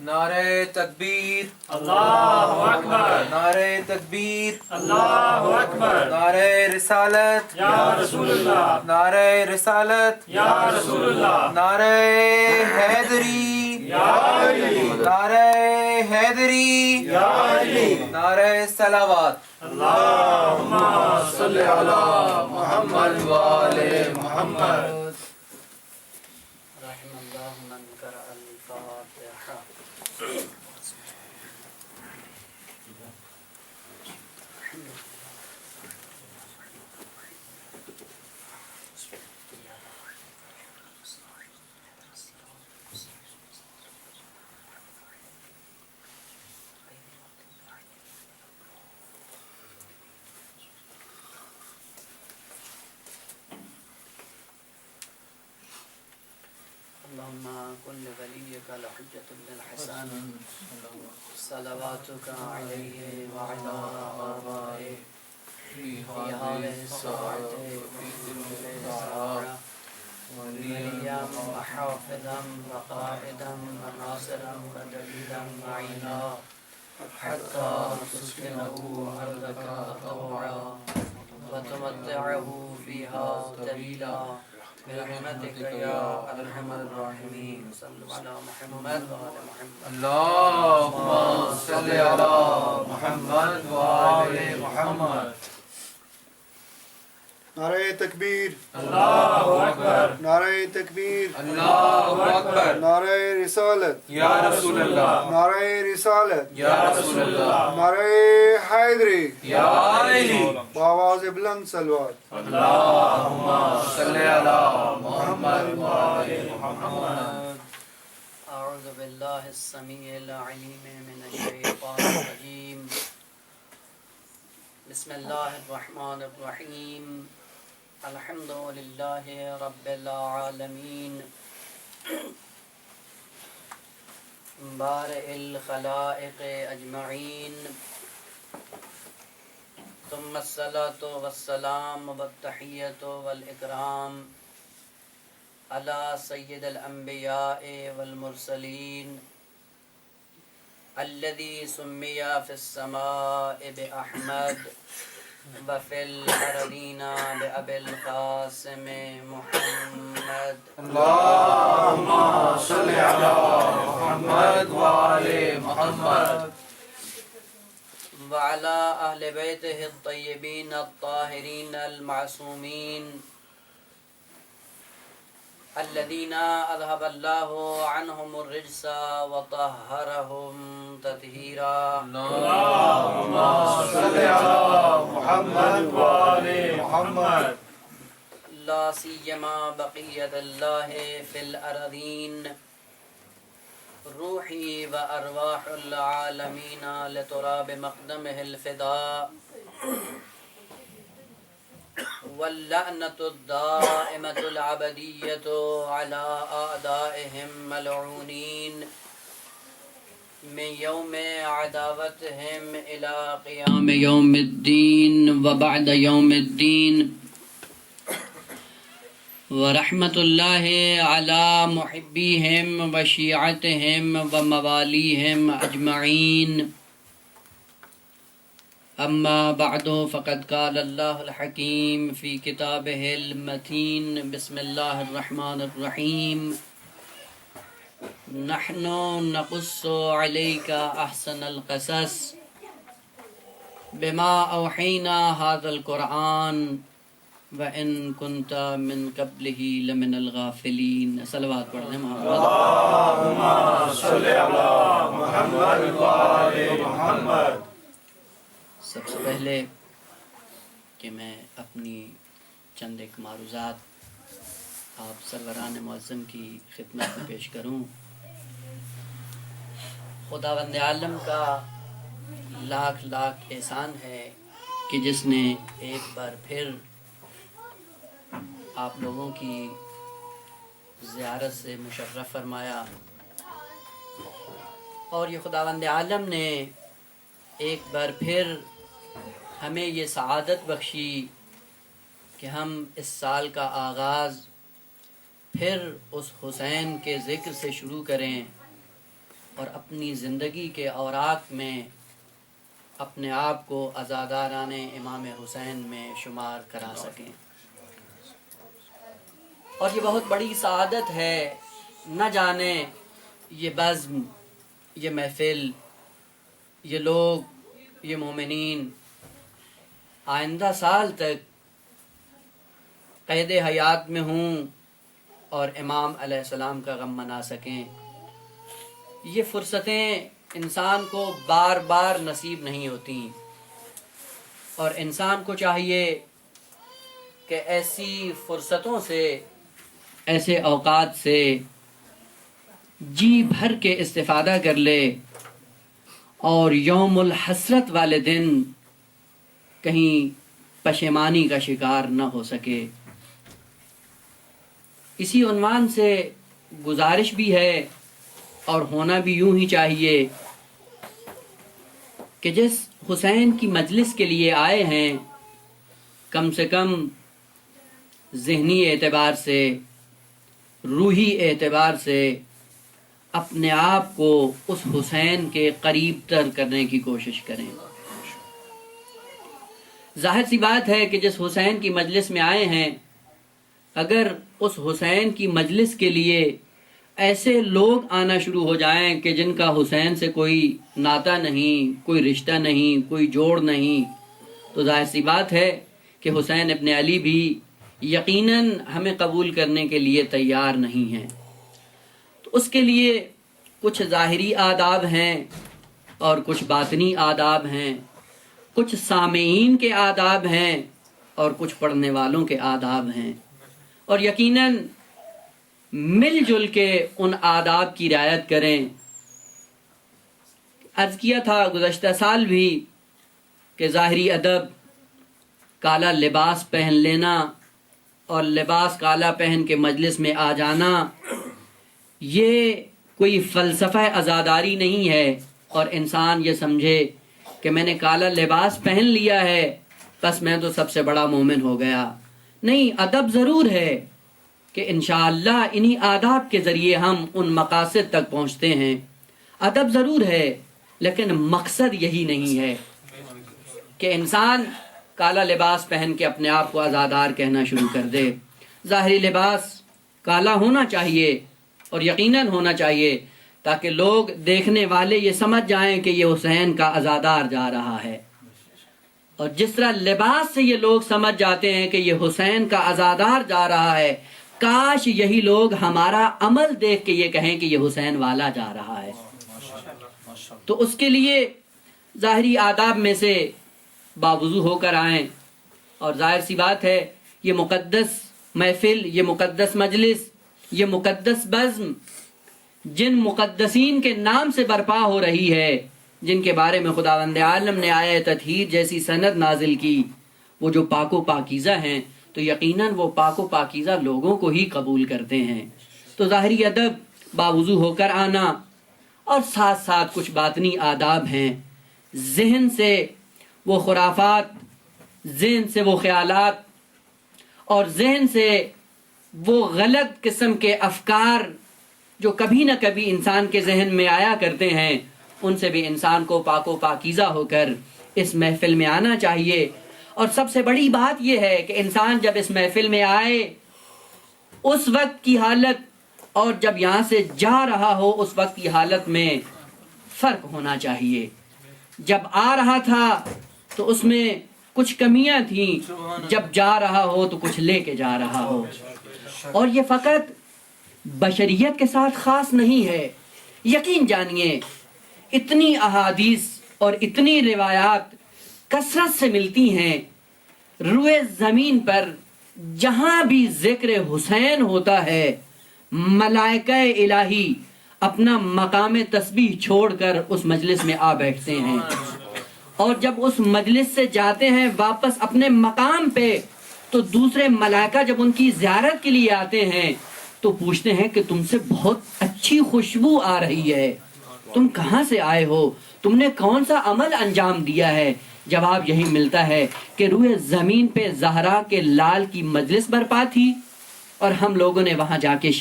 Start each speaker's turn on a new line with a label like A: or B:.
A: نعرہ تکبیر
B: اللہ اکبر
A: نعرہ تکبیر
B: اللہ اکبر
A: نعرہ رسالت
B: یا رسول اللہ
A: نعرہ رسالت
B: یا رسول اللہ
A: نعرہ حیدری
B: یا علی
A: نعرہ حیدری
B: یا علی
A: نعرہ صلوات
B: اللہم صلی علی محمد وآل محمد
C: رحم اللہ من قرأ الفاتحہ اللهم كن لوليك الحجة بن الحسن صلواتك عليه وعلى آبائه في هذه الساعة في كل ساعة وليا وحافظا وقائدا وناصرا ودليلا معينا حتى تسكنه أرضك طوعا وتمتعه فيها طويلا برحمتك يا ارحم الراحمين صلوا على محمد وآل محمد
A: اللهم صل على محمد وآل محمد
D: نعرہ تکبیر
B: اللہ اکبر
D: نعرہ تکبیر
A: اللہ اکبر
D: نعرہ رسالت
A: یا رسول اللہ
D: نعرہ رسالت
A: یا رسول اللہ
D: نعرہ حیدری
A: یا علی
D: بآواز بلند صلوات
B: اللہم
A: صل علی محمد وآل محمد
C: اعوذ باللہ السمیع العلیم من الشیطان الرجیم بسم اللہ الرحمن الرحیم الحمد للہ رب العالمین بارئ الخلائق اجمعین ثم الصلاة والسلام والتحیۃ والاکرام علی سید الانبیاء والمرسلین الذي سمي في السماء بأحمد وفي الأرضين بأبي القاسم محمد
A: اللهم صل على محمد وآل محمد
C: وعلى أهل بيته الطيبين الطاهرين المعصومين الذين أذهب الله عنهم الرجس وطهرهم تطهيرا
B: اللہم صلی علی محمد وآل محمد
C: لا سيما بقية الله في الأرضين روحي وأرواح العالمين لتراب مقدمه الفداء واللعنة الدائمة العبدية على أعدائهم ملعونين من يوم عداوتهم إلى قيام يوم الدين وبعد يوم الدين ورحمة الله على محبيهم وشيعتهم ومواليهم أجمعين أما بعد فقد قال الله الحكيم في كتابه المتين بسم الله الرحمن الرحيم نحن نقص عليك أحسن القصص بما أوحينا هذا القرآن وإن كنت من قبله لمن الغافلين صلوات پڑھنے محمد
B: اللہم صلی علی محمد وآل محمد
C: سب سے پہلے کہ میں اپنی چند ایک معروضات آپ سروران معظم کی خدمت میں پیش کروں. خداوند عالم کا لاکھ لاکھ احسان ہے کہ جس نے ایک بار پھر آپ لوگوں کی زیارت سے مشرف فرمایا، اور یہ خداوند عالم نے ایک بار پھر ہمیں یہ سعادت بخشی کہ ہم اس سال کا آغاز پھر اس حسین کے ذکر سے شروع کریں اور اپنی زندگی کے اوراق میں اپنے آپ کو عزاداران امام حسین میں شمار کرا سکیں. اور یہ بہت بڑی سعادت ہے. نہ جانے یہ بزم، یہ محفل، یہ لوگ، یہ مومنین آئندہ سال تک قید حیات میں ہوں اور امام علیہ السلام کا غم منا سکیں. یہ فرصتیں انسان کو بار بار نصیب نہیں ہوتی، اور انسان کو چاہیے کہ ایسی فرصتوں سے، ایسے اوقات سے جی بھر کے استفادہ کر لے اور یوم الحسرت والے دن کہیں پشیمانی کا شکار نہ ہو سکے. اسی عنوان سے گزارش بھی ہے اور ہونا بھی یوں ہی چاہیے کہ جس حسین کی مجلس کے لیے آئے ہیں، کم سے کم ذہنی اعتبار سے، روحی اعتبار سے اپنے آپ کو اس حسین کے قریب تر کرنے کی کوشش کریں. ظاہر سی بات ہے کہ جس حسین کی مجلس میں آئے ہیں، اگر اس حسین کی مجلس کے لیے ایسے لوگ آنا شروع ہو جائیں کہ جن کا حسین سے کوئی ناتا نہیں، کوئی رشتہ نہیں، کوئی جوڑ نہیں، تو ظاہر سی بات ہے کہ حسین ابن علی بھی یقیناً ہمیں قبول کرنے کے لیے تیار نہیں ہیں. تو اس کے لیے کچھ ظاہری آداب ہیں اور کچھ باطنی آداب ہیں، کچھ سامعین کے آداب ہیں اور کچھ پڑھنے والوں کے آداب ہیں، اور یقیناً مل جل کے ان آداب کی رعایت کریں. عرض کیا تھا گزشتہ سال بھی کہ ظاہری ادب، کالا لباس پہن لینا اور لباس کالا پہن کے مجلس میں آ جانا، یہ کوئی فلسفہ عزاداری نہیں ہے اور انسان یہ سمجھے کہ میں نے کالا لباس پہن لیا ہے بس میں تو سب سے بڑا مومن ہو گیا. نہیں، ادب ضرور ہے کہ انشاءاللہ انہی آداب کے ذریعے ہم ان مقاصد تک پہنچتے ہیں. ادب ضرور ہے لیکن مقصد یہی نہیں ہے کہ انسان کالا لباس پہن کے اپنے آپ کو عزادار کہنا شروع کر دے. ظاہری لباس کالا ہونا چاہیے اور یقیناً ہونا چاہیے تاکہ لوگ، دیکھنے والے یہ سمجھ جائیں کہ یہ حسین کا عزادار جا رہا ہے. اور جس طرح لباس سے یہ لوگ سمجھ جاتے ہیں کہ یہ حسین کا عزادار جا رہا ہے، کاش یہی لوگ ہمارا عمل دیکھ کے یہ کہیں کہ یہ حسین والا جا رہا ہے. تو اس کے لیے ظاہری آداب میں سے باوضو ہو کر آئیں. اور ظاہر سی بات ہے یہ مقدس محفل، یہ مقدس مجلس، یہ مقدس بزم جن مقدسین کے نام سے برپا ہو رہی ہے، جن کے بارے میں خداوند عالم نے آیہ تطہیر جیسی سند نازل کی، وہ جو پاک و پاکیزہ ہیں، تو یقیناً وہ پاک و پاکیزہ لوگوں کو ہی قبول کرتے ہیں. تو ظاہری ادب، باوضو ہو کر آنا، اور ساتھ ساتھ کچھ باطنی آداب ہیں. ذہن سے وہ خرافات، ذہن سے وہ خیالات اور ذہن سے وہ غلط قسم کے افکار جو کبھی نہ کبھی انسان کے ذہن میں آیا کرتے ہیں، ان سے بھی انسان کو پاک و پاکیزہ ہو کر اس محفل میں آنا چاہیے. اور سب سے بڑی بات یہ ہے کہ انسان جب اس محفل میں آئے، اس وقت کی حالت اور جب یہاں سے جا رہا ہو اس وقت کی حالت میں فرق ہونا چاہیے. جب آ رہا تھا تو اس میں کچھ کمیاں تھیں، جب جا رہا ہو تو کچھ لے کے جا رہا ہو. اور یہ فقط بشریت کے ساتھ خاص نہیں ہے. یقین جانیے اتنی احادیث اور اتنی روایات کثرت سے ملتی ہیں روئے زمین پر، جہاں بھی ذکر حسین ہوتا ہے ملائکہ الہی اپنا مقام تسبیح چھوڑ کر اس مجلس میں آ بیٹھتے ہیں. اور جب اس مجلس سے جاتے ہیں واپس اپنے مقام پہ تو دوسرے ملائکہ جب ان کی زیارت کے لیے آتے ہیں تو پوچھتے ہیں کہ تم سے بہت اچھی خوشبو آ رہی ہے، تم کہاں سے آئے ہو، تم نے کون سا عمل انجام دیا ہے؟ جواب یہی ملتا ہے کہ روئے زمین پہ زہرا کے لال کی مجلس برپا تھی اور ہم لوگوں نے وہاں جا کے